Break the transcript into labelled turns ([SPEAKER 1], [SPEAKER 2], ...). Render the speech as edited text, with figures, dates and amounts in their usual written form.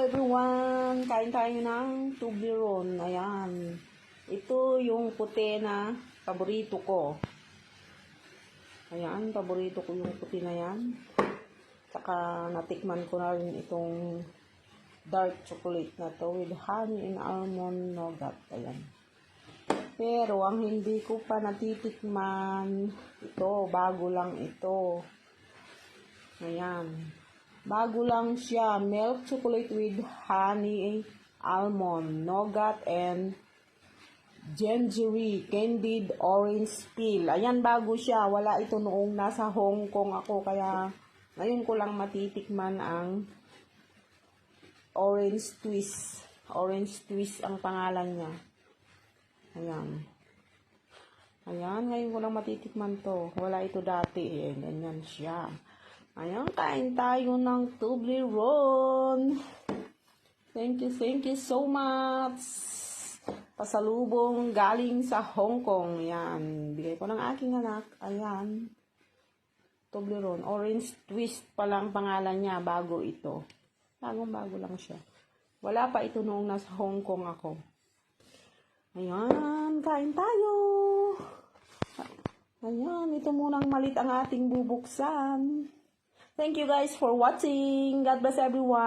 [SPEAKER 1] everyone! Kain tayo ng Toblerone. Ayan. Ito yung puti na paborito ko. Ayan, paborito ko yung puti na yan. Saka natikman ko na rin itong dark chocolate na to with honey and almond nougat. Ayan. Pero ang hindi ko pa natitikman, ito, bago lang ito. Ayan. Bago lang siya, milk chocolate with honey, almond, nougat, and gingery, candied orange peel. Ayan, bago siya. Wala ito noong nasa Hong Kong ako, kaya ngayon ko lang matitikman ang orange twist. Orange twist ang pangalan niya. Ayan. Ayan, ngayon ko lang matitikman to. Wala ito dati eh. Ganyan siya. Ayan, kain tayo ng Toblerone. Thank you so much. Pasalubong galing sa Hong Kong. Ayan, bigay ko ng aking anak. Ayan, Toblerone. Orange twist pa lang pangalan niya. Bago ito. Bago lang siya. Wala pa ito noong nasa Hong Kong ako. Ayan, kain tayo. Ayan, ito munang malit ang ating bubuksan. Thank you guys for watching. God bless everyone.